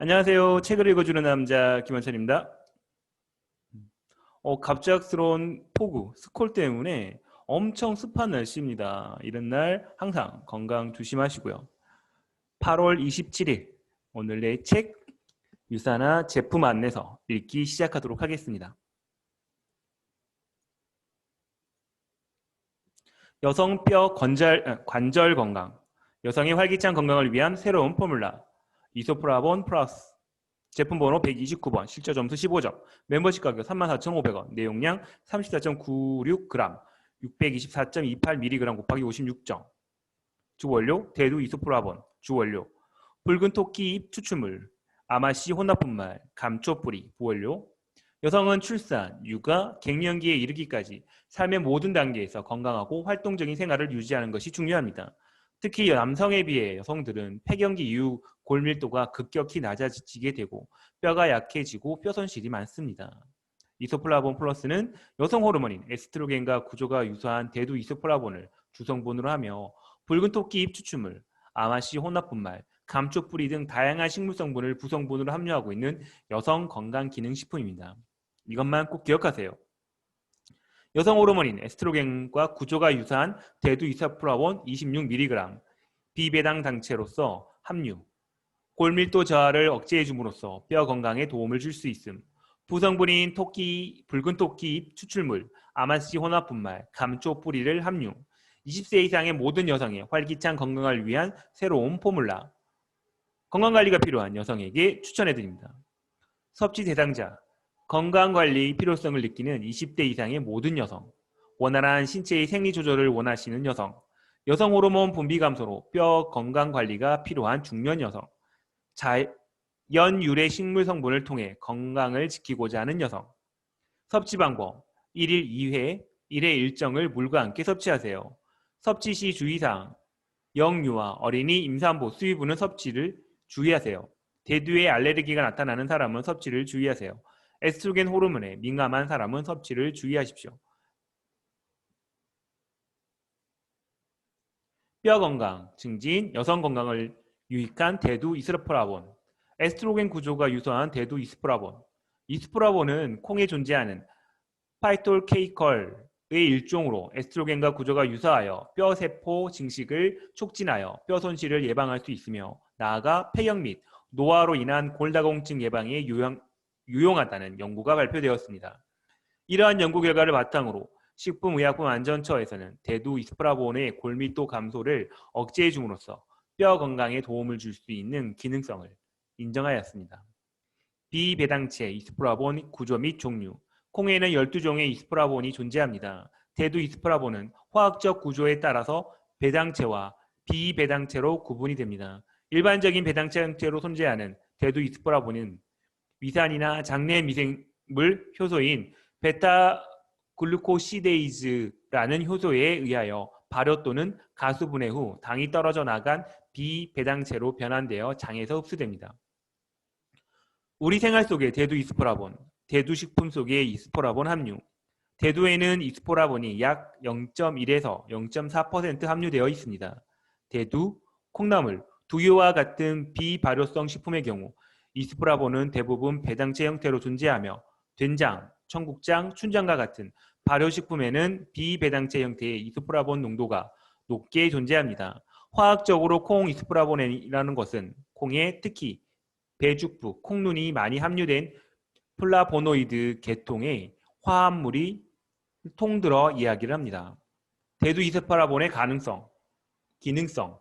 안녕하세요. 책을 읽어주는 남자 김원찬입니다. 갑작스러운 폭우, 스콜 때문에 엄청 습한 날씨입니다. 이런 날 항상 건강 조심하시고요. 8월 27일 오늘의 책 유사나 제품 안내서 읽기 시작하도록 하겠습니다. 여성 뼈 관절 건강, 여성의 활기찬 건강을 위한 새로운 포뮬라 이소프라본 플러스 제품 번호 129번, 실제 점수 15점, 멤버십 가격 34,500원, 내용량 34.96g, 624.28mg 곱하기 56점. 주원료 대두 이소프라본, 주원료 붉은 토끼 잎 추출물, 아마씨 혼합분말, 감초 뿌리, 부원료 여성은 출산, 육아, 갱년기에 이르기까지 삶의 모든 단계에서 건강하고 활동적인 생활을 유지하는 것이 중요합니다. 특히 남성에 비해 여성들은 폐경기 이후 골밀도가 급격히 낮아지게 되고 뼈가 약해지고 뼈 손실이 많습니다. 이소플라본 플러스는 여성 호르몬인 에스트로겐과 구조가 유사한 대두 이소플라본을 주성분으로 하며 붉은 토끼 잎 추출물, 아마씨 혼합분말, 감초 뿌리 등 다양한 식물 성분을 부성분으로 함유하고 있는 여성 건강 기능 식품입니다. 이것만 꼭 기억하세요. 여성 호르몬인 에스트로겐과 구조가 유사한 대두 이소플라본 26mg, 비배당 당체로서 함유, 골밀도 저하를 억제해 줌으로써 뼈 건강에 도움을 줄 수 있음. 부성분인 붉은 토끼 잎 추출물, 아마씨 혼합 분말, 감초 뿌리를 함유. 20세 이상의 모든 여성의 활기찬 건강을 위한 새로운 포뮬라. 건강관리가 필요한 여성에게 추천해드립니다. 섭취 대상자, 건강관리 필요성을 느끼는 20대 이상의 모든 여성, 원활한 신체의 생리 조절을 원하시는 여성, 여성 호르몬 분비 감소로 뼈 건강관리가 필요한 중년 여성, 자연 유래 식물 성분을 통해 건강을 지키고자 하는 여성. 섭취 방법 1일 2회 1회 일정을 물과 함께 섭취하세요. 섭취 시 주의사항 영유아, 어린이, 임산부, 수유부는 섭취를 주의하세요. 대두에 알레르기가 나타나는 사람은 섭취를 주의하세요. 에스트로겐 호르몬에 민감한 사람은 섭취를 주의하십시오. 뼈 건강 증진, 여성 건강을 유익한 대두 이소프라본, 에스트로겐 구조가 유사한 대두 이소프라본. 이소프라본은 콩에 존재하는 파이톨케이컬의 일종으로 에스트로겐과 구조가 유사하여 뼈 세포 증식을 촉진하여 뼈 손실을 예방할 수 있으며 나아가 폐경 및 노화로 인한 골다공증 예방에 유용하다는 연구가 발표되었습니다. 이러한 연구 결과를 바탕으로 식품의약품안전처에서는 대두 이소프라본의 골밀도 감소를 억제해 줌으로써 뼈 건강에 도움을 줄 수 있는 기능성을 인정하였습니다. 비배당체 이소프라본 구조 및 종류, 콩에는 12종의 이소프라본이 존재합니다. 대두 이소프라본은 화학적 구조에 따라서 배당체와 비배당체로 구분이 됩니다. 일반적인 배당체 형태로 존재하는 대두 이소프라본은 위산이나 장내 미생물 효소인 베타 글루코시데이즈라는 효소에 의하여 발효 또는 가수분해 후 당이 떨어져 나간 비배당체로 변환되어 장에서 흡수됩니다. 우리 생활 속의 대두 이소프라본, 대두 식품 속의 이소프라본 함유. 대두에는 이소프라본이 약 0.1에서 0.4% 함유되어 있습니다. 대두, 콩나물, 두유와 같은 비발효성 식품의 경우 이소프라본은 대부분 배당체 형태로 존재하며 된장, 청국장, 춘장과 같은 발효식품에는 비배당체 형태의 이소프라본 농도가 높게 존재합니다. 화학적으로 콩 이소프라본이라는 것은 콩에 특히 배죽부, 콩눈이 많이 함유된 플라보노이드 계통의 화합물이 통들어 이야기를 합니다. 대두 이소프라본의 가능성, 기능성,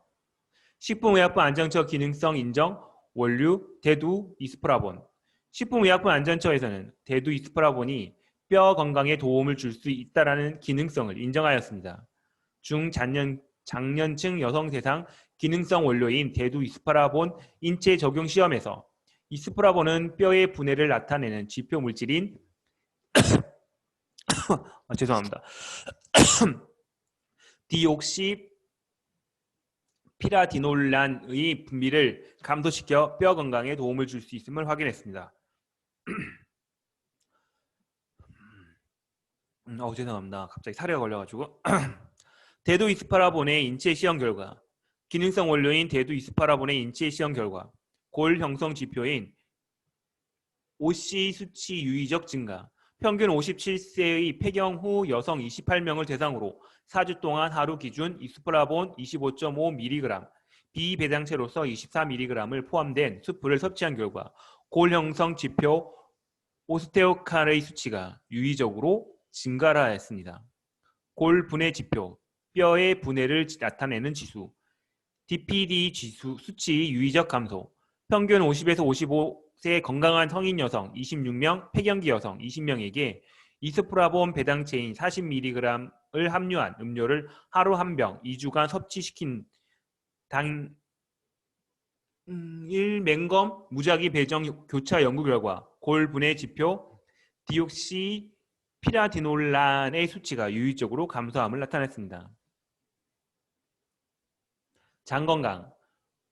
식품의약품안전처 기능성 인정 원료 대두 이소프라본. 식품의약품안전처에서는 대두 이소프라본이 뼈 건강에 도움을 줄 수 있다는 기능성을 인정하였습니다. 중장년층 여성 대상 기능성 원료인 대두 이소프라본 인체 적용 시험에서 이소프라본은 뼈의 분해를 나타내는 지표 물질인 죄송합니다. 디옥시 피라디놀란의 분비를 감소시켜 뼈 건강에 도움을 줄 수 있음을 확인했습니다. 죄송합니다. 갑자기 사례가 걸려가지고 대두 이소프라본의 인체 시험 결과, 기능성 원료인 대두 이소프라본의 인체 시험 결과, 골 형성 지표인 OC 수치 유의적 증가, 평균 57세의 폐경 후 여성 28명을 대상으로 4주 동안 하루 기준 이소프라본 25.5mg, 비배당체로서 24mg을 포함된 수프를 섭취한 결과 골 형성 지표 오스테오칼의 수치가 유의적으로 증가를 하였습니다. 골 분해 지표, 뼈의 분해를 나타내는 지수, DPD 지수 수치 유의적 감소, 평균 50에서 55세 건강한 성인 여성 26명, 폐경기 여성 20명에게 이소프라본 배당체인 40mg을 함유한 음료를 하루 한 병 2주간 섭취시킨 당 1맹검 무작위 배정 교차 연구 결과 골 분해 지표 디옥시 피라디놀란의 수치가 유의적으로 감소함을 나타냈습니다. 장 건강,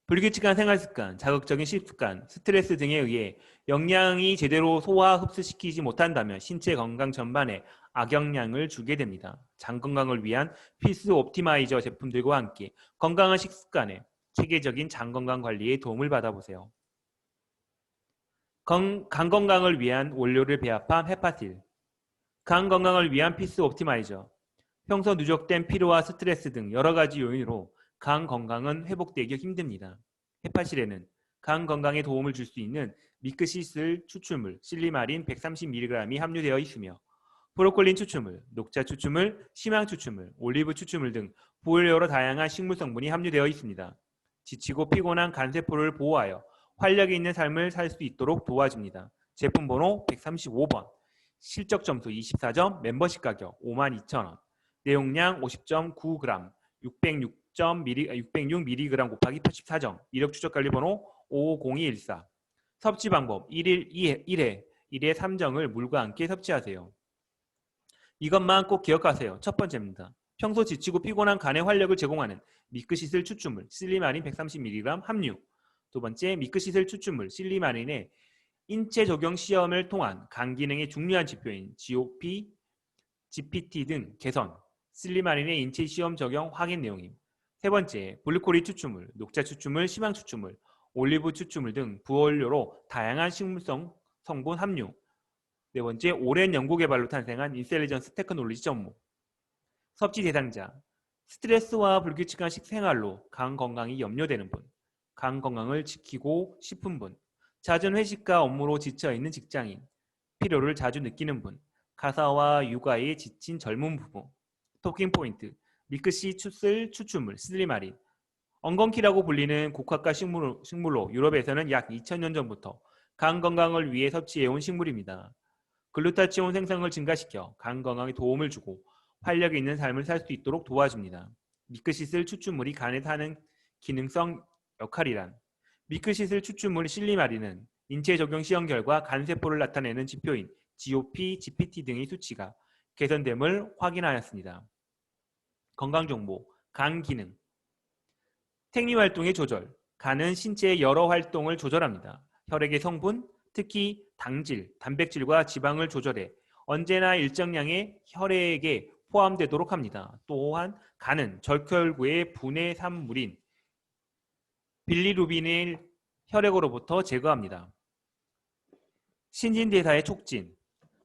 불규칙한 생활습관, 자극적인 식습관, 스트레스 등에 의해 영양이 제대로 소화 흡수시키지 못한다면 신체 건강 전반에 악영향을 주게 됩니다. 장 건강을 위한 필수 옵티마이저 제품들과 함께 건강한 식습관에 체계적인 장 건강 관리에 도움을 받아보세요. 간 건강을 위한 원료를 배합한 헤파틸, 간 건강을 위한 필수 옵티마이저, 평소 누적된 피로와 스트레스 등 여러 가지 요인으로 간 건강은 회복되기 힘듭니다. 헤파실에는 간 건강에 도움을 줄 수 있는 미크시슬 추출물 실리마린 130mg이 함유되어 있으며 브로콜린 추출물, 녹차 추출물, 심양 추출물, 올리브 추출물 등 여러 다양한 식물 성분이 함유되어 있습니다. 지치고 피곤한 간세포를 보호하여 활력이 있는 삶을 살 수 있도록 도와줍니다. 제품 번호 135번, 실적 점수 24점, 멤버십 가격 52,000원, 내용량 50.9g, 606mg 곱하기 84점, 이력 추적 관리 번호 50214. 섭취 방법 1일 1회 3정을 물과 함께 섭취하세요. 이것만 꼭 기억하세요. 첫 번째입니다. 평소 지치고 피곤한 간에 활력을 제공하는 미크시슬 추출물 실리마린 130mg 함유. 두 번째, 미크시슬 추출물 실리마린의 인체 적용 시험을 통한 간 기능의 중요한 지표인 GOP, GPT 등 개선, 실리마린의 인체 시험 적용 확인 내용임. 세 번째, 블루코리 추출물, 녹차 추출물, 심양 추출물, 올리브 추출물 등 부원료로 다양한 식물성 성분 함유. 네 번째, 오랜 연구 개발로 탄생한 인텔리전스 테크놀로지 접목. 섭취 대상자, 스트레스와 불규칙한 식생활로 간 건강이 염려되는 분, 간 건강을 지키고 싶은 분, 잦은 회식과 업무로 지쳐있는 직장인, 피로를 자주 느끼는 분, 가사와 육아에 지친 젊은 부부. 토킹 포인트, 미크시 추출물 실리마린, 엉겅키라고 불리는 고가가 식물로 유럽에서는 약 2000년 전부터 간 건강을 위해 섭취해온 식물입니다. 글루타치온 생성을 증가시켜 간 건강에 도움을 주고 활력이 있는 삶을 살 수 있도록 도와줍니다. 미크시슬 추출물이 간에 하는 기능성 역할이란, 미크시슬 추출물 실리마린은 인체 적용 시험 결과 간세포를 나타내는 지표인 GOP, GPT 등의 수치가 개선됨을 확인하였습니다. 건강정보, 간 기능, 생리활동의 조절, 간은 신체의 여러 활동을 조절합니다. 혈액의 성분, 특히 당질, 단백질과 지방을 조절해 언제나 일정량의 혈액에 포함되도록 합니다. 또한 간은 적혈구의 분해 산물인 빌리루빈을 혈액으로부터 제거합니다. 신진대사의 촉진,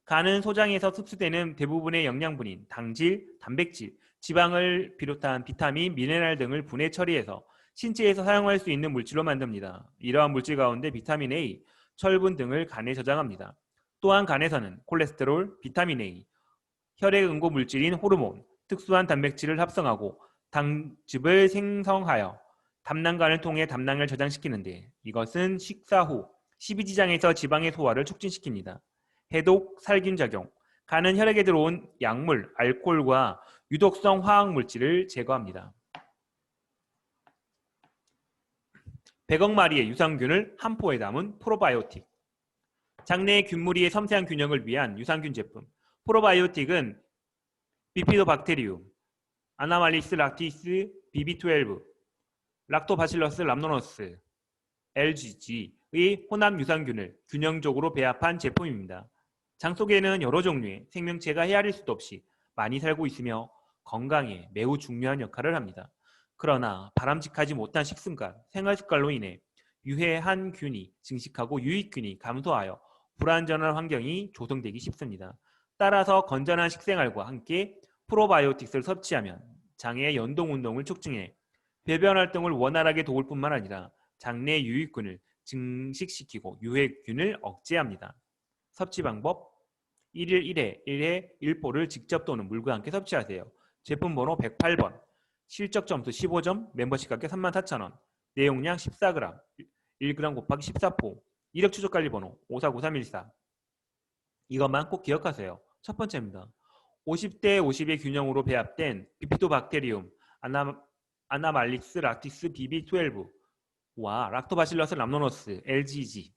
간은 소장에서 흡수되는 대부분의 영양분인 당질, 단백질, 지방을 비롯한 비타민, 미네랄 등을 분해 처리해서 신체에서 사용할 수 있는 물질로 만듭니다. 이러한 물질 가운데 비타민 A, 철분 등을 간에 저장합니다. 또한 간에서는 콜레스테롤, 비타민 A, 혈액 응고 물질인 호르몬, 특수한 단백질을 합성하고 당즙을 생성하여 담낭관을 통해 담낭을 저장시키는데, 이것은 식사 후 십이지장에서 지방의 소화를 촉진시킵니다. 해독, 살균작용, 간은 혈액에 들어온 약물, 알코올과 유독성 화학물질을 제거합니다. 100억 마리의 유산균을 한 포에 담은 프로바이오틱, 장내의 균무리의 섬세한 균형을 위한 유산균 제품. 프로바이오틱은 비피도박테리움, 아나말리스 락티스 BB12, 락토바실러스 람노너스, LGG의 혼합 유산균을 균형적으로 배합한 제품입니다. 장 속에는 여러 종류의 생명체가 헤아릴 수도 없이 많이 살고 있으며 건강에 매우 중요한 역할을 합니다. 그러나 바람직하지 못한 식습관, 생활습관로 인해 유해한 균이 증식하고 유익균이 감소하여 불완전한 환경이 조성되기 쉽습니다. 따라서 건전한 식생활과 함께 프로바이오틱스를 섭취하면 장의 연동 운동을 촉진해 배변 활동을 원활하게 도울 뿐만 아니라 장내 유익균을 증식시키고 유해균을 억제합니다. 섭취 방법 1일 1회, 1회 1포를 직접 또는 물과 함께 섭취하세요. 제품 번호 108번, 실적 점수 15점, 멤버십 가격 34,000원, 내용량 14g, 1g 곱하기 14포, 이력 추적 관리 번호 549314. 이것만 꼭 기억하세요. 첫 번째입니다. 50대 50의 균형으로 배합된 비피도박테리움 아나말릭스 라티스 BB12와 락토바실러스 람노너스 LGG.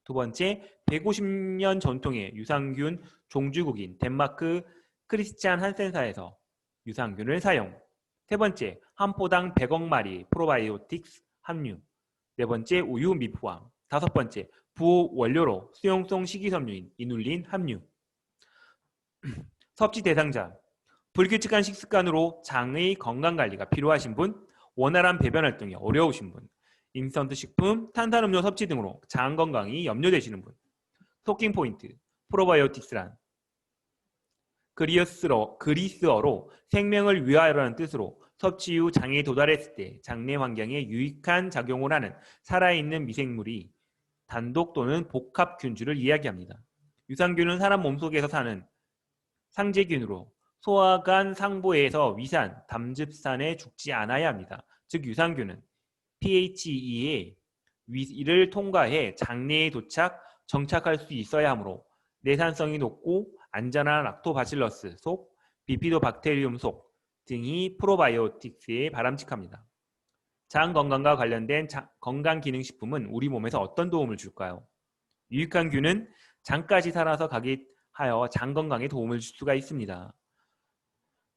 두 번째, 150년 전통의 유산균 종주국인 덴마크 크리스찬 한센사에서 유산균을 사용. 세 번째, 한 포당 100억 마리 프로바이오틱스 함유. 네 번째, 우유 미포함. 다섯 번째, 부호 원료로 수용성 식이섬유인 이눌린 함유. 섭취 대상자, 불규칙한 식습관으로 장의 건강관리가 필요하신 분, 원활한 배변 활동이 어려우신 분, 인스턴트 식품, 탄산음료 섭취 등으로 장 건강이 염려되시는 분. 토킹 포인트, 프로바이오틱스란 그리스어로 생명을 위하여라는 뜻으로 섭취 후 장에 도달했을 때 장내 환경에 유익한 작용을 하는 살아있는 미생물이 단독 또는 복합균주를 이야기합니다. 유산균은 사람 몸속에서 사는 상재균으로 소화관 상부에서 위산, 담즙산에 죽지 않아야 합니다. 즉 유산균은 pHE의 위를 통과해 장내에 정착할 수 있어야 하므로 내산성이 높고 안전한 락토바실러스 속, 비피도박테리움 속 등이 프로바이오틱스에 바람직합니다. 장 건강과 관련된 건강기능식품은 우리 몸에서 어떤 도움을 줄까요? 유익한 균은 장까지 살아서 가게 하여 장 건강에 도움을 줄 수가 있습니다.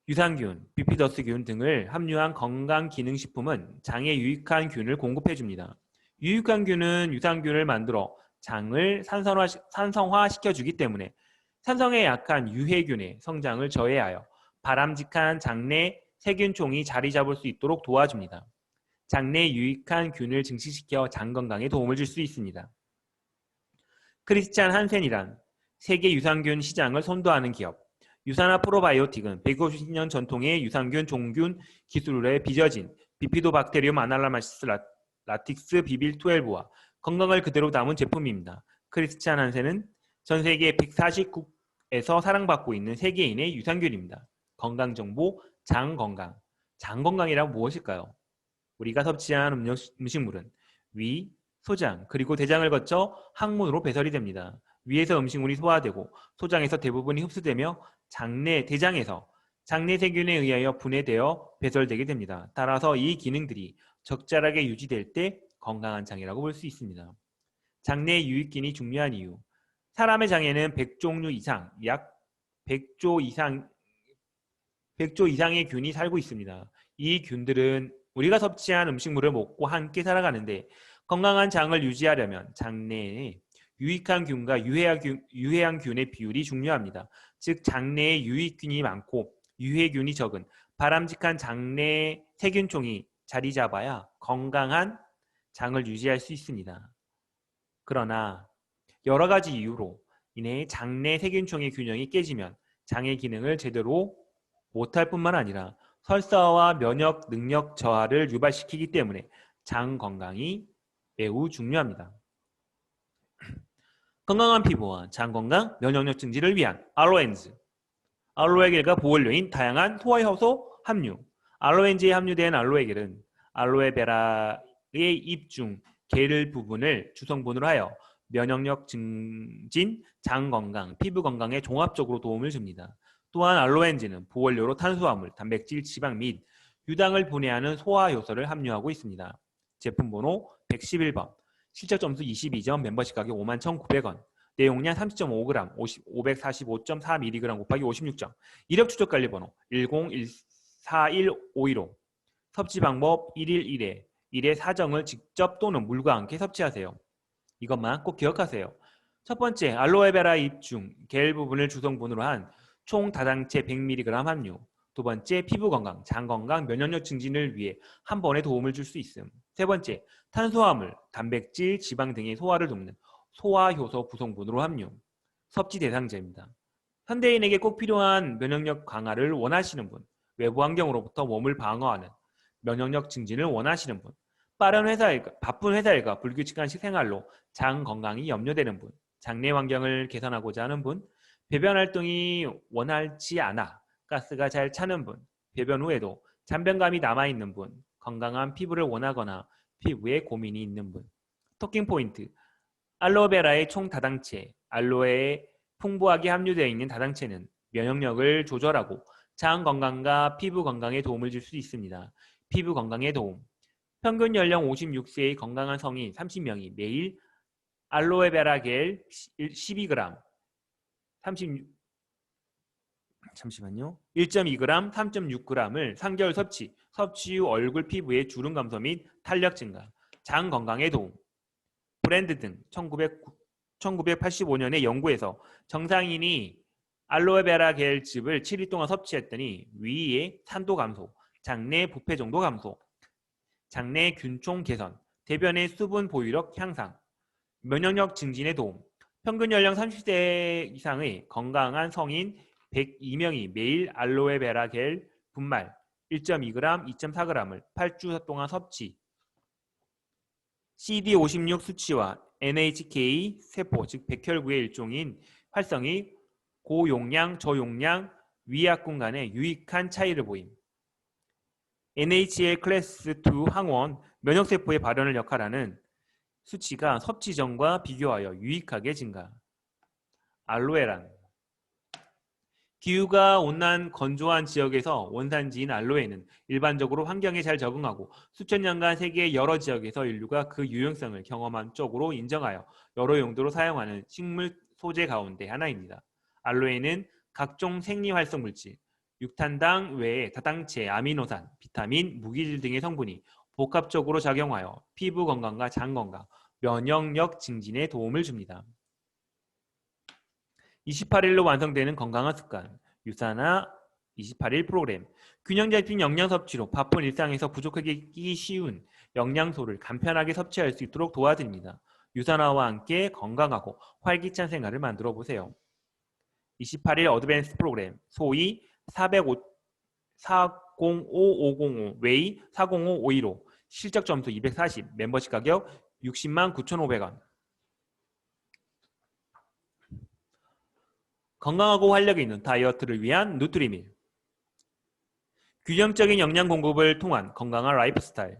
유산균, 비피더스균 등을 함유한 건강기능식품은 장에 유익한 균을 공급해줍니다. 유익한 균은 유산균을 만들어 장을 산성화시켜주기 때문에 산성에 약한 유해균의 성장을 저해하여 바람직한 장내 세균총이 자리 잡을 수 있도록 도와줍니다. 장내 유익한 균을 증식시켜 장 건강에 도움을 줄 수 있습니다. 크리스찬 한센이란 세계 유산균 시장을 선도하는 기업. 유산화 프로바이오틱은 150년 전통의 유산균 종균 기술에 빚어진 비피도박테리움 아날라마시스 라틱스 비빌12와 건강을 그대로 담은 제품입니다. 크리스찬 한센은 전 세계 140국에서 사랑받고 있는 세계인의 유산균입니다. 건강정보, 장건강. 장건강이란 무엇일까요? 우리가 섭취한 음식물은 위, 소장, 그리고 대장을 거쳐 항문으로 배설이 됩니다. 위에서 음식물이 소화되고 소장에서 대부분이 흡수되며 대장에서 장내 세균에 의하여 분해되어 배설되게 됩니다. 따라서 이 기능들이 적절하게 유지될 때 건강한 장이라고 볼 수 있습니다. 장내 유익균이 중요한 이유. 사람의 장에는 100종류 이상, 약 100조 이상의 균이 살고 있습니다. 이 균들은 우리가 섭취한 음식물을 먹고 함께 살아가는데 건강한 장을 유지하려면 장내에 유익한 균과 유해한 균의 비율이 중요합니다. 즉 장내에 유익균이 많고 유해균이 적은 바람직한 장내 세균총이 자리 잡아야 건강한 장을 유지할 수 있습니다. 그러나 여러 가지 이유로 인해 장내 세균총의 균형이 깨지면 장의 기능을 제대로 못할 뿐만 아니라 설사와 면역 능력 저하를 유발시키기 때문에 장 건강이 매우 중요합니다. 건강한 피부와 장 건강, 면역력 증진을 위한 알로엔즈. 알로에겔과 보원료인 다양한 소화효소 함유. 알로엔즈에 함유된 알로에겔은 알로에베라의 잎 중 겔 부분을 주성분으로 하여 면역력 증진, 장 건강, 피부 건강에 종합적으로 도움을 줍니다. 또한 알로엔즈는 보원료로 탄수화물, 단백질, 지방 및 유당을 분해하는 소화효소를 함유하고 있습니다. 제품 번호 111번, 실적 점수 22점, 멤버십 가격 51,900원, 내용량 30.5g, 545.4mg 곱하기 56점, 이력 추적 관리 번호 101415515. 섭취 방법 1일 1회, 1회 사정을 직접 또는 물과 함께 섭취하세요. 이것만 꼭 기억하세요. 첫 번째, 알로에베라 잎 중 겔 부분을 주성분으로 한 총 다당체 100mg 함유. 두 번째, 피부 건강, 장 건강, 면역력 증진을 위해 한 번에 도움을 줄 수 있음. 세 번째, 탄수화물, 단백질, 지방 등의 소화를 돕는 소화효소 구성분으로 함유. 섭취 대상자입니다. 현대인에게 꼭 필요한 면역력 강화를 원하시는 분, 외부 환경으로부터 몸을 방어하는 면역력 증진을 원하시는 분, 바쁜 회사 일과 불규칙한 식생활로 장 건강이 염려되는 분, 장내 환경을 개선하고자 하는 분, 배변 활동이 원활치 않아 가스가 잘 차는 분, 배변 후에도 잔변감이 남아있는 분, 건강한 피부를 원하거나 피부에 고민이 있는 분. 토킹 포인트. 알로에베라의 총 다당체, 알로에에 풍부하게 함유되어 있는 다당체는 면역력을 조절하고 장 건강과 피부 건강에 도움을 줄 수 있습니다. 피부 건강에 도움. 평균 연령 56세의 건강한 성인 30명이 매일 알로에베라 겔 12g, 1.2g, 3.6g을 3개월 섭취 후 얼굴 피부의 주름 감소 및 탄력 증가, 장 건강에 도움. 브랜드 등 1985년의 연구에서 정상인이 알로에베라 겔즙을 7일 동안 섭취했더니 위의 산도 감소, 장내 부패 정도 감소, 장내 균총 개선, 대변의 수분 보유력 향상, 면역력 증진에 도움. 평균 연령 30세 이상의 건강한 성인 102명이 매일 알로에베라 겔 분말 1.2g, 2.4g을 8주 동안 섭취. CD56 수치와 NHK 세포, 즉 백혈구의 일종인 활성이 고용량, 저용량 위약군 간의 유익한 차이를 보임. NHL 클래스 2 항원 면역세포의 발현을 역할하는 수치가 섭취 전과 비교하여 유익하게 증가. 알로에란 기후가 온난 건조한 지역에서 원산지인 알로에는 일반적으로 환경에 잘 적응하고 수천 년간 세계의 여러 지역에서 인류가 그 유용성을 경험한 쪽으로 인정하여 여러 용도로 사용하는 식물 소재 가운데 하나입니다. 알로에는 각종 생리활성물질, 육탄당 외에 다당체, 아미노산, 비타민, 무기질 등의 성분이 복합적으로 작용하여 피부 건강과 장 건강, 면역력 증진에 도움을 줍니다. 28일로 완성되는 건강한 습관, 유산화 28일 프로그램. 균형 잡힌 영양 섭취로 바쁜 일상에서 부족하기 쉬운 영양소를 간편하게 섭취할 수 있도록 도와드립니다. 유산화와 함께 건강하고 활기찬 생활을 만들어 보세요. 28일 어드밴스 프로그램, 소위 405-505 웨이 405-515, 실적 점수 240, 멤버십 가격 60만 9,500원. 건강하고 활력이 있는 다이어트를 위한 누트리밀. 균형적인 영양 공급을 통한 건강한 라이프 스타일.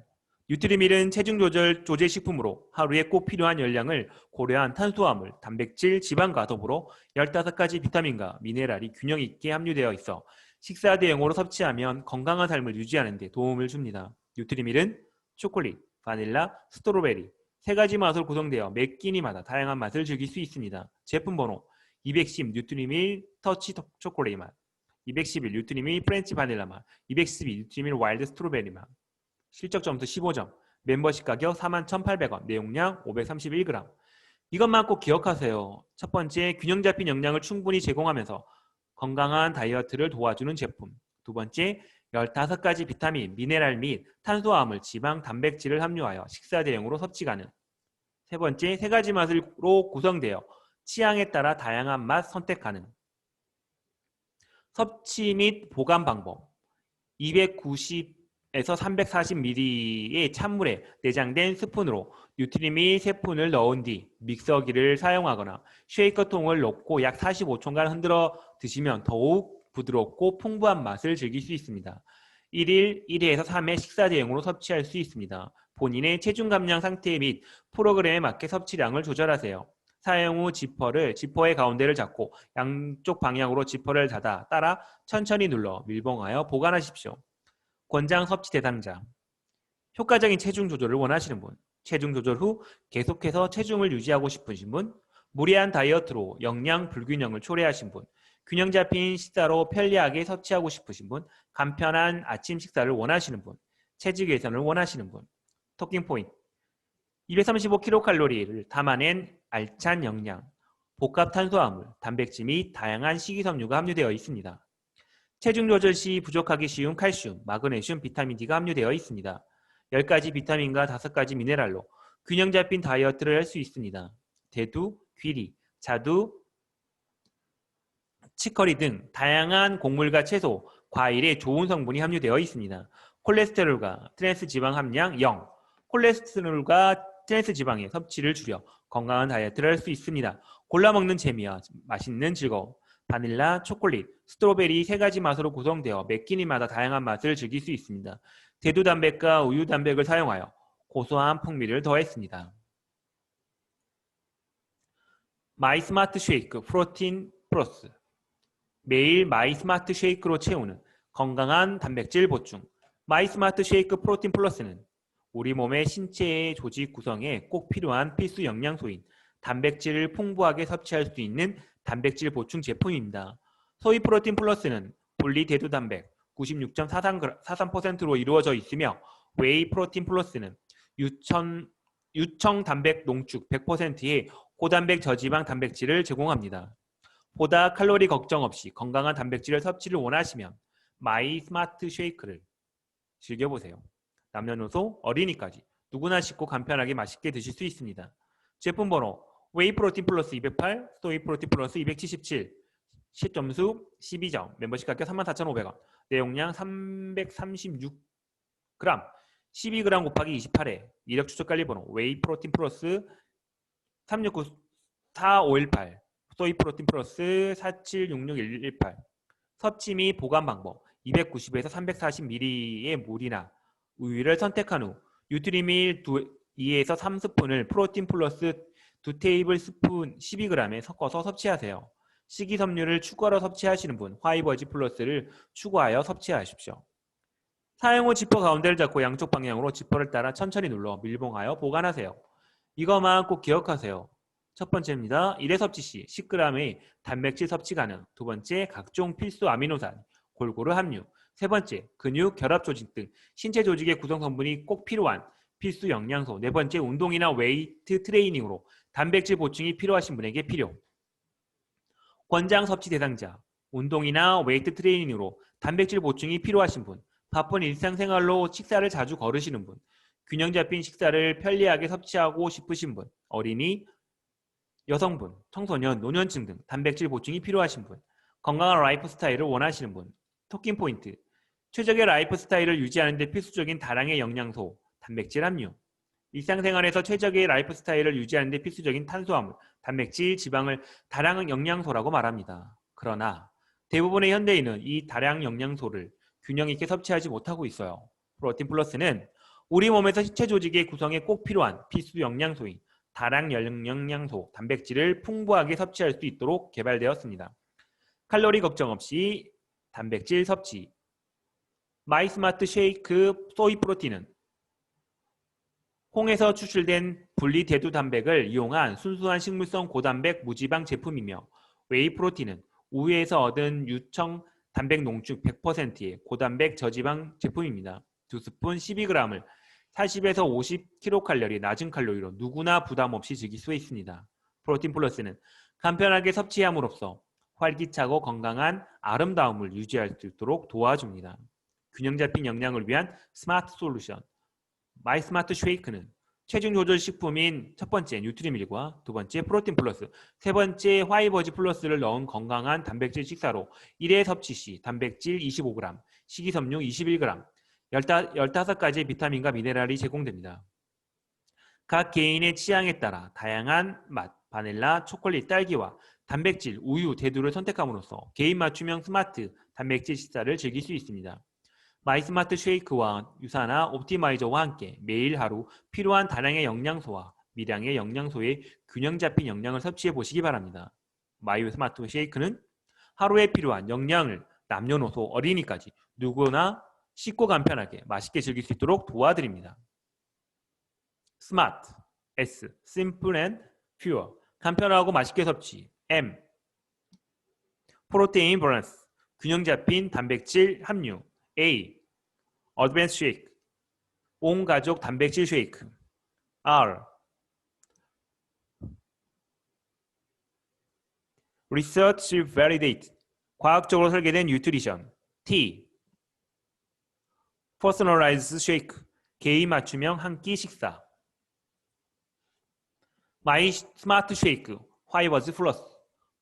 누트리밀은 체중 조절 조제 식품으로 하루에 꼭 필요한 열량을 고려한 탄수화물, 단백질, 지방과 더불어 15가지 비타민과 미네랄이 균형 있게 함유되어 있어 식사 대용으로 섭취하면 건강한 삶을 유지하는 데 도움을 줍니다. 누트리밀은 초콜릿, 바닐라, 스트로베리 3가지 맛으로 구성되어 매 끼니마다 다양한 맛을 즐길 수 있습니다. 제품 번호 210 뉴트리밀 터치 초콜릿 맛, 211 뉴트리밀 프렌치 바닐라 맛, 212 뉴트리밀 와일드 스트로베리 맛. 실적 점수 15점, 멤버십 가격 41,800원, 내용량 531g. 이것만 꼭 기억하세요. 첫 번째, 균형 잡힌 영양을 충분히 제공하면서 건강한 다이어트를 도와주는 제품. 두 번째, 15가지 비타민, 미네랄 및 탄수화물, 지방, 단백질을 함유하여 식사 대용으로 섭취 가능. 세 번째, 3가지 맛으로 구성되어 취향에 따라 다양한 맛 선택 가능. 섭취 및 보관 방법. 290에서 340ml의 찬물에 내장된 스푼으로 뉴트리밀 3푼을 넣은 뒤 믹서기를 사용하거나 쉐이커통을 넣고 약 45초간 흔들어 드시면 더욱 부드럽고 풍부한 맛을 즐길 수 있습니다. 1일 1회에서 3회 식사 대용으로 섭취할 수 있습니다. 본인의 체중 감량 상태 및 프로그램에 맞게 섭취량을 조절하세요. 사용 후 지퍼의 가운데를 잡고 양쪽 방향으로 지퍼를 닫아 따라 천천히 눌러 밀봉하여 보관하십시오. 권장 섭취 대상자. 효과적인 체중 조절을 원하시는 분, 체중 조절 후 계속해서 체중을 유지하고 싶으신 분, 무리한 다이어트로 영양 불균형을 초래하신 분, 균형 잡힌 식사로 편리하게 섭취하고 싶으신 분, 간편한 아침 식사를 원하시는 분, 체질 개선을 원하시는 분. 토킹 포인트. 235kcal를 담아낸 알찬 영양, 복합 탄수화물, 단백질 및 다양한 식이섬유가 함유되어 있습니다. 체중 조절 시 부족하기 쉬운 칼슘, 마그네슘, 비타민 D가 함유되어 있습니다. 10가지 비타민과 5가지 미네랄로 균형 잡힌 다이어트를 할 수 있습니다. 대두, 귀리, 자두, 치커리 등 다양한 곡물과 채소, 과일에 좋은 성분이 함유되어 있습니다. 콜레스테롤과 트랜스 지방 함량 0. 콜레스테롤과 트랜스 지방의 섭취를 줄여 건강한 다이어트를 할 수 있습니다. 골라 먹는 재미와 맛있는 즐거움. 바닐라, 초콜릿, 스트로베리 3가지 맛으로 구성되어 매 끼니마다 다양한 맛을 즐길 수 있습니다. 대두 단백과 우유 단백을 사용하여 고소한 풍미를 더했습니다. 마이스마트 쉐이크 프로틴 플러스. 매일 마이스마트 쉐이크로 채우는 건강한 단백질 보충. 마이스마트 쉐이크 프로틴 플러스는 우리 몸의 신체의 조직 구성에 꼭 필요한 필수 영양소인 단백질을 풍부하게 섭취할 수 있는 단백질 보충 제품입니다. 소이 프로틴 플러스는 분리 대두 단백 96.43%로 이루어져 있으며 웨이 프로틴 플러스는 유청 단백 농축 100%의 고단백 저지방 단백질을 제공합니다. 보다 칼로리 걱정 없이 건강한 단백질 섭취를 원하시면 마이 스마트 쉐이크를 즐겨보세요. 남녀노소, 어린이까지 누구나 쉽고 간편하게 맛있게 드실 수 있습니다. 제품 번호 웨이 프로틴 플러스 208, 소이 프로틴 플러스 277, 시점수 12점, 멤버십 가격 34,500원, 내용량 336g, 12g 곱하기 28회, 이력 추적 관리 번호 웨이 프로틴 플러스 369-4518, 소이 프로틴 플러스 4766-118. 섭취 및 보관 방법 290에서 340ml의 물이나 우유를 선택한 후 뉴트리밀 2에서 3스푼을 프로틴 플러스 2테이블스푼 12g에 섞어서 섭취하세요. 식이섬유를 추가로 섭취하시는 분 화이버지 플러스를 추가하여 섭취하십시오. 사용 후 지퍼 가운데를 잡고 양쪽 방향으로 지퍼를 따라 천천히 눌러 밀봉하여 보관하세요. 이것만 꼭 기억하세요. 첫 번째입니다. 1회 섭취 시 10g의 단백질 섭취 가능. 두 번째, 각종 필수 아미노산, 골고루 함유. 세 번째, 근육, 결합 조직 등 신체 조직의 구성 성분이 꼭 필요한 필수 영양소. 네 번째, 운동이나 웨이트 트레이닝으로 단백질 보충이 필요하신 분에게 필요. 권장 섭취 대상자, 운동이나 웨이트 트레이닝으로 단백질 보충이 필요하신 분, 바쁜 일상생활로 식사를 자주 거르시는 분, 균형 잡힌 식사를 편리하게 섭취하고 싶으신 분, 어린이, 여성분, 청소년, 노년층 등 단백질 보충이 필요하신 분, 건강한 라이프 스타일을 원하시는 분. 토킹 포인트, 최적의 라이프 스타일을 유지하는 데 필수적인 다량의 영양소, 단백질 함유. 일상생활에서 최적의 라이프 스타일을 유지하는 데 필수적인 탄수화물, 단백질, 지방을 다량 영양소라고 말합니다. 그러나 대부분의 현대인은 이 다량 영양소를 균형 있게 섭취하지 못하고 있어요. 프로틴 플러스는 우리 몸에서 신체 조직의 구성에 꼭 필요한 필수 영양소인 다량 영양소, 단백질을 풍부하게 섭취할 수 있도록 개발되었습니다. 칼로리 걱정 없이 단백질 섭취. 마이스마트 쉐이크 소이 프로틴은 콩에서 추출된 분리 대두 단백을 이용한 순수한 식물성 고단백 무지방 제품이며 웨이 프로틴은 우유에서 얻은 유청 단백 농축 100%의 고단백 저지방 제품입니다. 2스푼 12g을 40에서 50kcal 낮은 칼로리로 누구나 부담 없이 즐길 수 있습니다. 프로틴 플러스는 간편하게 섭취함으로써 활기차고 건강한 아름다움을 유지할 수 있도록 도와줍니다. 균형 잡힌 영양을 위한 스마트 솔루션. 마이스마트 쉐이크는 체중 조절 식품인 첫 번째 뉴트리밀과 두 번째 프로틴 플러스, 세 번째 화이버지 플러스를 넣은 건강한 단백질 식사로 1회 섭취 시 단백질 25g, 식이섬유 21g, 15가지의 비타민과 미네랄이 제공됩니다. 각 개인의 취향에 따라 다양한 맛, 바닐라, 초콜릿, 딸기와 단백질, 우유, 대두를 선택함으로써 개인 맞춤형 스마트 단백질 식사를 즐길 수 있습니다. 마이스마트 쉐이크와 유사나 옵티마이저와 함께 매일 하루 필요한 다량의 영양소와 미량의 영양소의 균형 잡힌 영양을 섭취해 보시기 바랍니다. 마이스마트 쉐이크는 하루에 필요한 영양을 남녀노소, 어린이까지 누구나 쉽고 간편하게 맛있게 즐길 수 있도록 도와드립니다. 스마트, S, Simple and Pure, 간편하고 맛있게 섭취. M, 프로테인 밸런스, 균형 잡힌 단백질 함유. A, 어드밴스 쉐이크, 온 가족 단백질 쉐이크. R, Research Validate, 과학적으로 설계된 뉴트리션. T, Personalized 쉐이크, 개인 맞춤형 한 끼 식사. 마이 스마트 쉐이크, 화이버즈 플러스,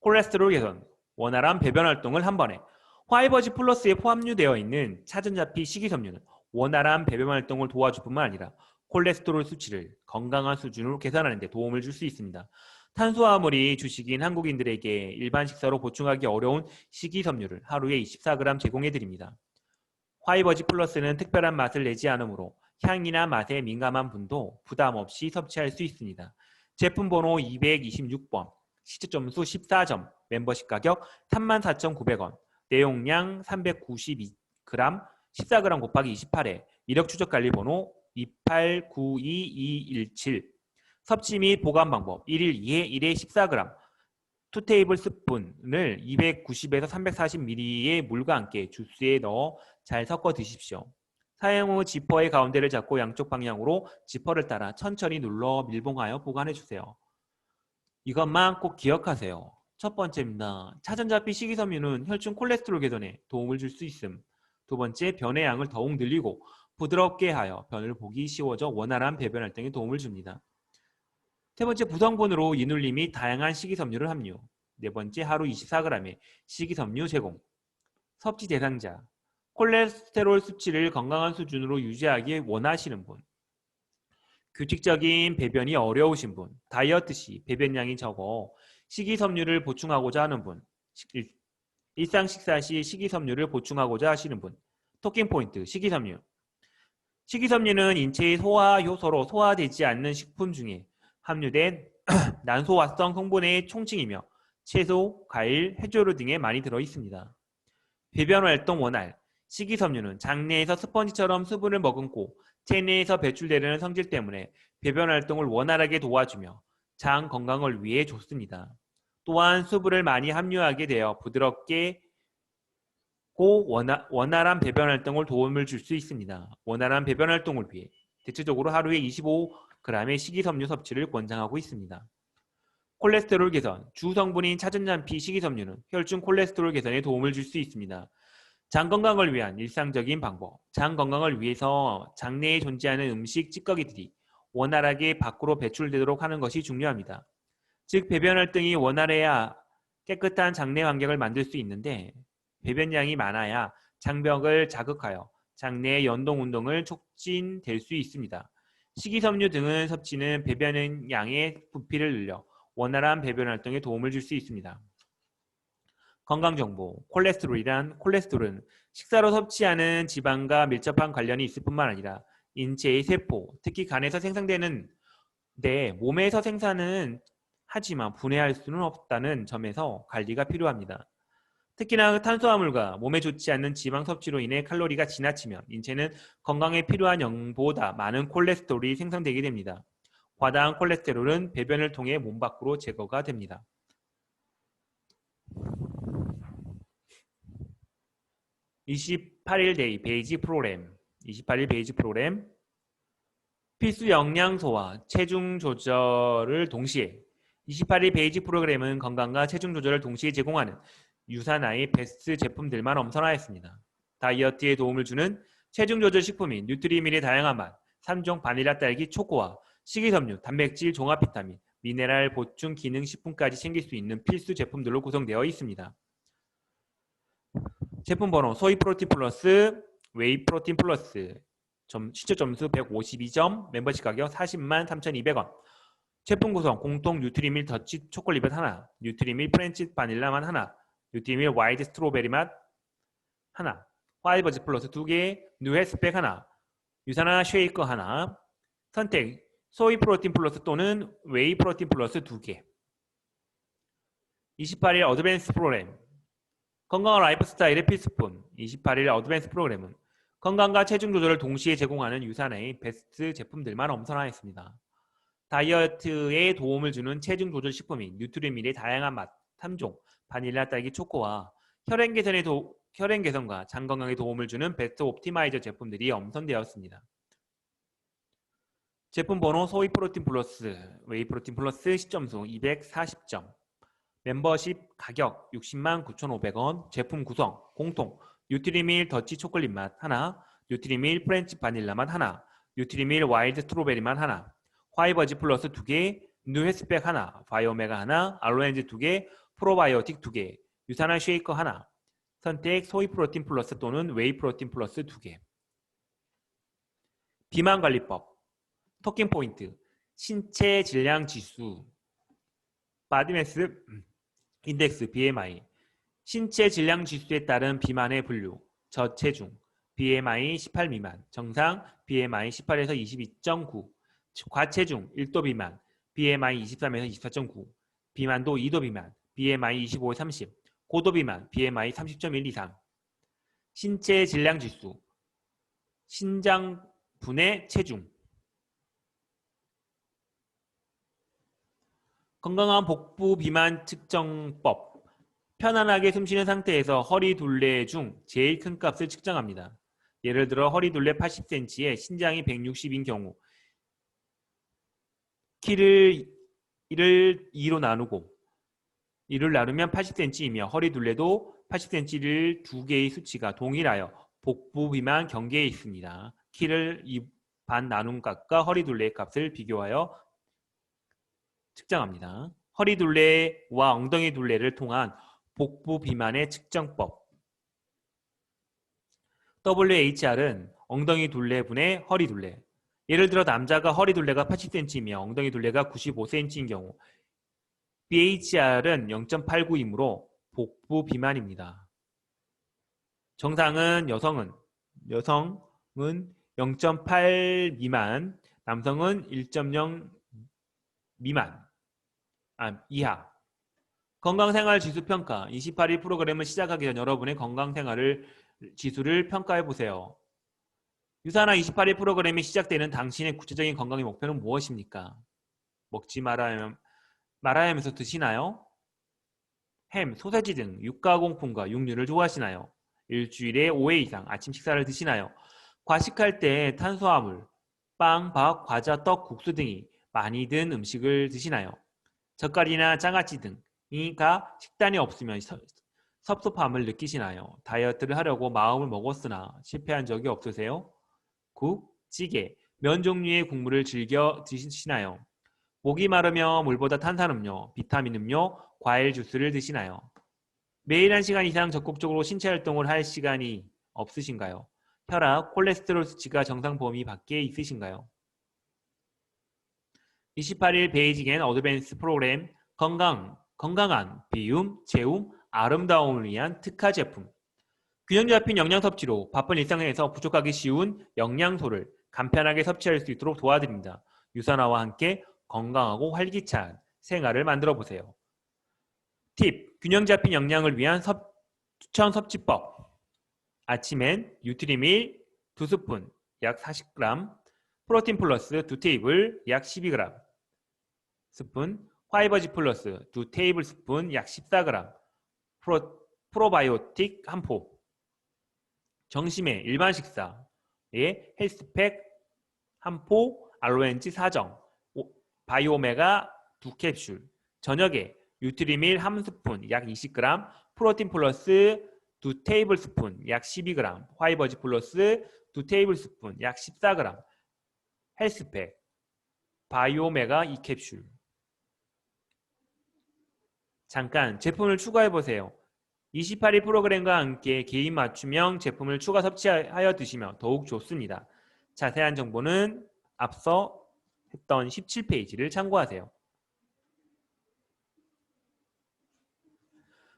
콜레스테롤 개선, 원활한 배변 활동을 한 번에. 화이버즈 플러스에 포함되어 있는 차전자피 식이섬유는 원활한 배변 활동을 도와줄 뿐만 아니라 콜레스테롤 수치를 건강한 수준으로 개선하는 데 도움을 줄 수 있습니다. 탄수화물이 주식인 한국인들에게 일반 식사로 보충하기 어려운 식이섬유를 하루에 24g 제공해 드립니다. 화이버즈 플러스는 특별한 맛을 내지 않으므로 향이나 맛에 민감한 분도 부담 없이 섭취할 수 있습니다. 제품 번호 226번, 시초점수 14점, 멤버십 가격 34,900원, 내용량 392g, 14g 곱하기 28회, 이력 추적 관리 번호 2892217, 섭취 및 보관 방법 1일 2회 1회 14g, 2테이블 스푼을 290에서 340ml의 물과 함께 주스에 넣어 잘 섞어 드십시오. 사용 후 지퍼의 가운데를 잡고 양쪽 방향으로 지퍼를 따라 천천히 눌러 밀봉하여 보관해 주세요. 이것만 꼭 기억하세요. 첫 번째입니다. 차전자피 식이섬유는 혈중 콜레스테롤 개선에 도움을 줄 수 있음. 두 번째, 변의 양을 더욱 늘리고 부드럽게 하여 변을 보기 쉬워져 원활한 배변 활동에 도움을 줍니다. 세 번째, 부성분으로 이눌린 및 다양한 식이섬유를 함유. 네 번째, 하루 24g의 식이섬유 제공. 섭취 대상자, 콜레스테롤 수치를 건강한 수준으로 유지하기 원하시는 분, 규칙적인 배변이 어려우신 분, 다이어트 시 배변량이 적어 식이섬유를 보충하고자 하는 분, 일상 식사 시 식이섬유를 보충하고자 하시는 분. 토킹 포인트, 식이섬유. 식이섬유는 인체의 소화 효소로 소화되지 않는 식품 중에 함유된 난소화성 성분의 총칭이며 채소, 과일, 해조류 등에 많이 들어 있습니다. 배변 활동 원활. 식이섬유는 장내에서 스펀지처럼 수분을 머금고 체내에서 배출되려는 성질 때문에 배변 활동을 원활하게 도와주며 장 건강을 위해 좋습니다. 또한 수분을 많이 함유하게 되어 부드럽게 원활한 배변 활동을 도움을 줄 수 있습니다. 원활한 배변 활동을 위해 대체적으로 하루에 25g의 식이섬유 섭취를 권장하고 있습니다. 콜레스테롤 개선. 주 성분인 차전자피 식이섬유는 혈중 콜레스테롤 개선에 도움을 줄 수 있습니다. 장 건강을 위한 일상적인 방법. 장 건강을 위해서 장내에 존재하는 음식 찌꺼기들이 원활하게 밖으로 배출되도록 하는 것이 중요합니다. 즉 배변 활동이 원활해야 깨끗한 장내 환경을 만들 수 있는데 배변량이 많아야 장벽을 자극하여 장내의 연동 운동을 촉진될 수 있습니다. 식이섬유 등의 섭취는 배변 양의 부피를 늘려 원활한 배변 활동에 도움을 줄 수 있습니다. 건강정보. 콜레스테롤은 식사로 섭취하는 지방과 밀접한 관련이 있을 뿐만 아니라 인체의 세포, 특히 간에서 생성되는 몸에서 생산은 하지만 분해할 수는 없다는 점에서 관리가 필요합니다. 특히나 탄수화물과 몸에 좋지 않는 지방 섭취로 인해 칼로리가 지나치면 인체는 건강에 필요한 양보다 많은 콜레스테롤이 생성되게 됩니다. 과다한 콜레스테롤은 배변을 통해 몸 밖으로 제거가 됩니다. 28일 데이 베이직 프로그램. 28일 베이직 프로그램. 필수 영양소와 체중 조절을 동시에. 28일 베이직 프로그램은 건강과 체중 조절을 동시에 제공하는 유산화의 베스트 제품들만 엄선하였습니다. 다이어트에 도움을 주는 체중 조절 식품인 뉴트리밀의 다양한 맛, 3종 바닐라 딸기 초코와 식이섬유, 단백질, 종합 비타민, 미네랄 보충 기능 식품까지 챙길 수 있는 필수 제품들로 구성되어 있습니다. 제품 번호 소이 프로틴 플러스, 웨이 프로틴 플러스, 시초 점수 152점, 멤버십 가격 403,200원. 제품 구성 공통 뉴트리밀 더치 초콜릿 하나, 뉴트리밀 프렌치 바닐라 맛 하나, 뉴트리밀 와이드 스트로베리 맛 하나, 화이버즈 플러스 2개, 뉴헤스백 하나, 유산화 쉐이커 하나. 선택 소이 프로틴 플러스 또는 웨이 프로틴 플러스 2개. 28일 어드밴스 프로그램. 건강한 라이프 스타일의 필수품. 28일 어드밴스 프로그램은 건강과 체중 조절을 동시에 제공하는 유산의 베스트 제품들만 엄선하였습니다. 다이어트에 도움을 주는 체중 조절 식품인 뉴트리밀의 다양한 맛, 3종, 바닐라 딸기 초코와 혈행 개선과 장 건강에 도움을 주는 베스트 옵티마이저 제품들이 엄선되었습니다. 제품 번호 소이 프로틴 플러스, 웨이 프로틴 플러스 시점수 240점. 멤버십 가격 609,500원. 제품 구성 공통 뉴트리밀 더치 초콜릿 맛 하나, 뉴트리밀 프렌치 바닐라 맛 하나, 뉴트리밀 와일드 스트로베리만 하나, 화이버지 플러스 2개, 뉴헤스백 하나, 바이오메가 하나, 알로엔즈 2개, 프로바이오틱 2개, 유산화 쉐이커 하나. 선택 소이 프로틴 플러스 또는 웨이 프로틴 플러스 2개. 비만 관리법. 토킹 포인트. 신체 질량 지수. 바디매스 인덱스 BMI. 신체 질량 지수에 따른 비만의 분류. 저체중, BMI 18 미만, 정상, BMI 18에서 22.9, 과체중 1도 비만, BMI 23에서 24.9, 비만도 2도 비만, BMI 25에서 30, 고도 비만, BMI 30.1 이상. 신체 질량 지수, 신장 분해 체중. 건강한 복부 비만 측정법. 편안하게 숨쉬는 상태에서 허리 둘레 중 제일 큰 값을 측정합니다. 예를 들어 허리 둘레 80cm에 신장이 160인 경우 키를 2로 나누고 2를 나누면 80cm이며 허리 둘레도 80cm를 두 개의 수치가 동일하여 복부 비만 경계에 있습니다. 키를 2반 나눈 값과 허리 둘레의 값을 비교하여 측정합니다. 허리 둘레와 엉덩이 둘레를 통한 복부 비만의 측정법. WHR은 엉덩이 둘레분의 허리 둘레. 예를 들어 남자가 허리 둘레가 80cm이며 엉덩이 둘레가 95cm인 경우 BHR은 0.89이므로 복부 비만입니다. 정상은 여성은 0.8 미만, 남성은 1.0 미만, 이하. 건강생활 지수 평가. 28일 프로그램을 시작하기 전 여러분의 건강생활 지수를 평가해 보세요. 유산화 28일 프로그램이 시작되는 당신의 구체적인 건강의 목표는 무엇입니까? 먹지 말아야면서 드시나요? 햄, 소세지 등 육가공품과 육류를 좋아하시나요? 일주일에 5회 이상 아침 식사를 드시나요? 과식할 때 탄수화물, 빵, 밥, 과자, 떡, 국수 등이 많이 든 음식을 드시나요? 젓갈이나 장아찌 등이가 식단이 없으면 섭섭함을 느끼시나요? 다이어트를 하려고 마음을 먹었으나 실패한 적이 없으세요? 국, 찌개, 면 종류의 국물을 즐겨 드시나요? 목이 마르며 물보다 탄산음료, 비타민 음료, 과일 주스를 드시나요? 매일 1시간 이상 적극적으로 신체 활동을 할 시간이 없으신가요? 혈압, 콜레스테롤 수치가 정상 범위 밖에 있으신가요? 28일 베이직 앤 어드밴스 프로그램 건강한 비움, 재움, 아름다움을 위한 특화 제품. 균형 잡힌 영양 섭취로 바쁜 일상에서 부족하기 쉬운 영양소를 간편하게 섭취할 수 있도록 도와드립니다. 유산화와 함께 건강하고 활기찬 생활을 만들어 보세요. 팁, 균형 잡힌 영양을 위한 추천 섭취법. 아침엔 뉴트리밀 2스푼 약 40g, 프로틴 플러스 2테이블 약 12g, 스푼, 화이버지 플러스 2테이블 스푼 약 14g, 프로바이오틱 한 포. 점심에 일반 식사에 헬스팩 한 포, 알로엔지 4정, 바이오메가 2캡슐. 저녁에 뉴트리밀 1스푼 약 20g, 프로틴 플러스 2테이블 스푼 약 12g, 화이버지 플러스 2테이블 스푼 약 14g, 헬스팩, 바이오메가 2캡슐. 잠깐 제품을 추가해보세요. 28일 프로그램과 함께 개인 맞춤형 제품을 추가 섭취하여 드시면 더욱 좋습니다. 자세한 정보는 앞서 했던 17페이지를 참고하세요.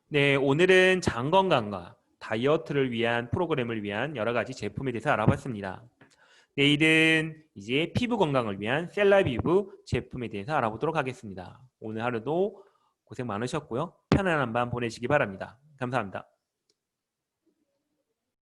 네, 오늘은 장 건강과 다이어트를 위한 프로그램을 위한 여러 가지 제품에 대해서 알아봤습니다. 내일은 이제 피부 건강을 위한 셀라비브 제품에 대해서 알아보도록 하겠습니다. 오늘 하루도 고생 많으셨고요. 편안한 밤 보내시기 바랍니다. 감사합니다.